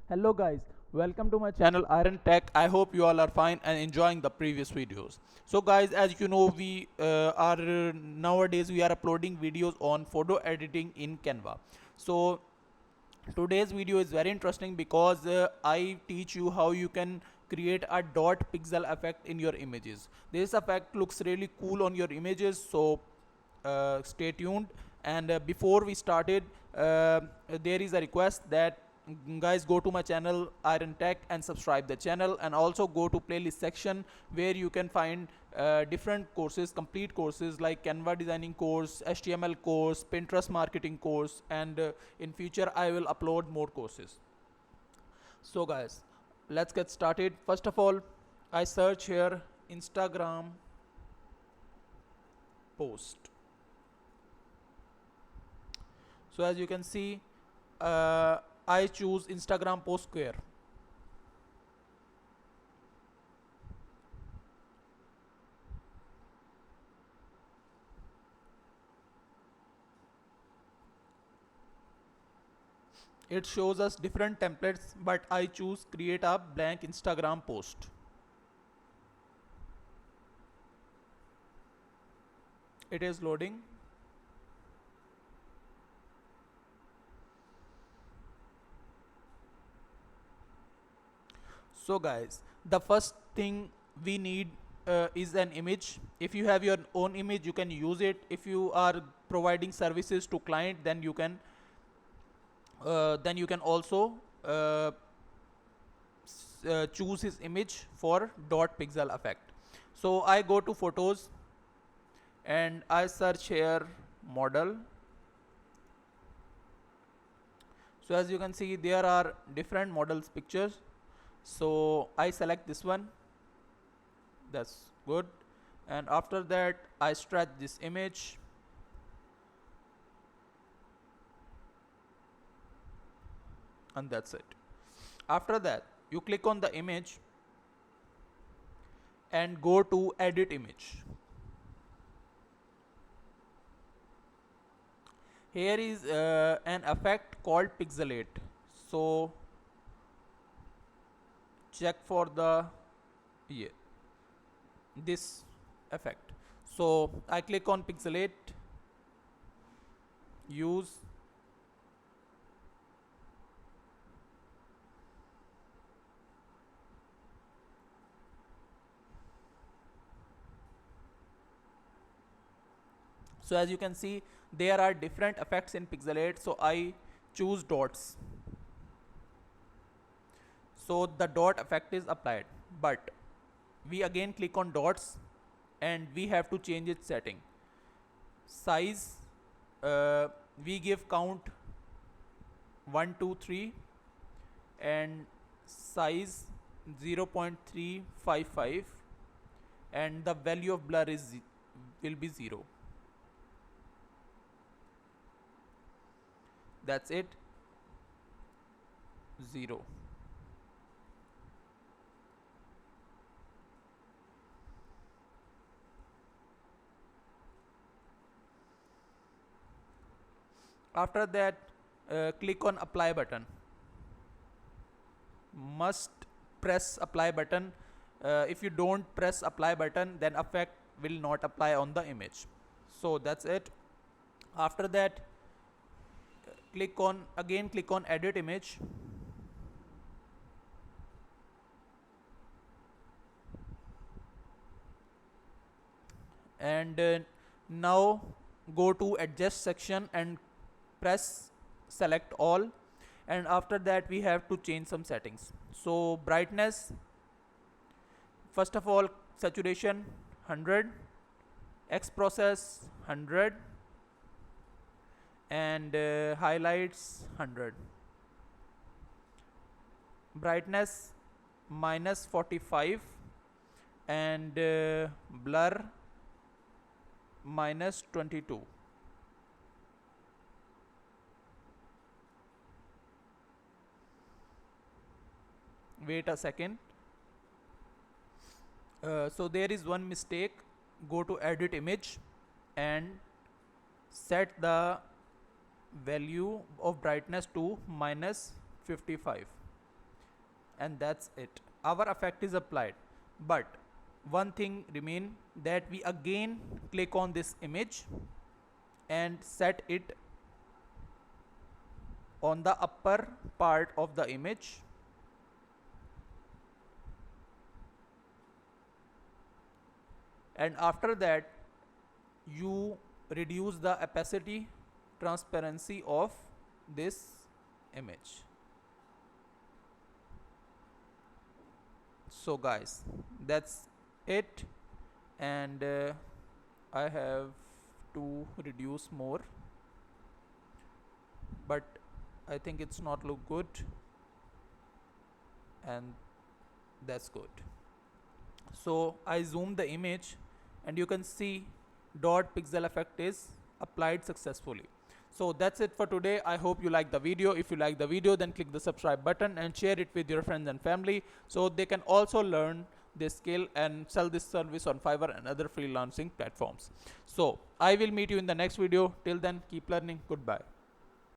Hello guys, welcome to my channel Iron Tech. I hope you all are fine and enjoying the previous videos. So guys, as you know, we are nowadays we are uploading videos on photo editing in Canva. So today's video is very interesting because I teach you how you can create a dot pixel effect in your images. This effect looks really cool on your images, so stay tuned. And before we started, there is a request that guys go to my channel Iron Tech and subscribe the channel, and also go to playlist section where you can find different courses, complete courses like Canva designing course, HTML course, Pinterest marketing course, and in future I will upload more courses. So guys, let's get started. First of all, I search here Instagram post. So as you can see, I choose Instagram post square. It shows us different templates, but I choose create a blank Instagram post. It is loading. So guys, the first thing we need is an image. If you have your own image, you can use it. If you are providing services to client, then you can also choose his image for dot pixel effect. So I go to photos and I search here model. So as you can see, there are different models pictures. So I select this one. That's good. And after that, I stretch this image. And that's it. After that, you click on the image and go to edit image. Here is an effect called pixelate. So check for the this effect. So I click on pixelate, use. So as you can see, there are different effects in pixelate. So I choose dots. So the dot effect is applied, but we again click on dots and we have to change its setting. Size, we give count 1 2 3 and size 0.355, and the value of blur is will be 0. That's it, 0. After that, click on apply button. Must press apply button. If you don't press apply button, then effect will not apply on the image. So that's it. After that, click on edit image. And now go to adjust section and press select all, and after that we have to change some settings. So brightness, first of all, saturation 100, X process 100, and highlights 100. Brightness -45, and blur -22. Wait a second. So there is one mistake. Go to edit image and set the value of brightness to -55. and that's it. Our effect is applied, but one thing remain, that we again click on this image and set it on the upper part of the image, and after that you reduce the opacity, transparency of this image. So guys, that's it, and I have to reduce more, but I think it's not look good, and that's good. So I zoom the image and you can see dot pixel effect is applied successfully. So that's it for today. I hope you like the video. If you like the video, then click the subscribe button and share it with your friends and family so they can also learn this skill and sell this service on Fiverr and other freelancing platforms. So I will meet you in the next video. Till then, keep learning. Goodbye.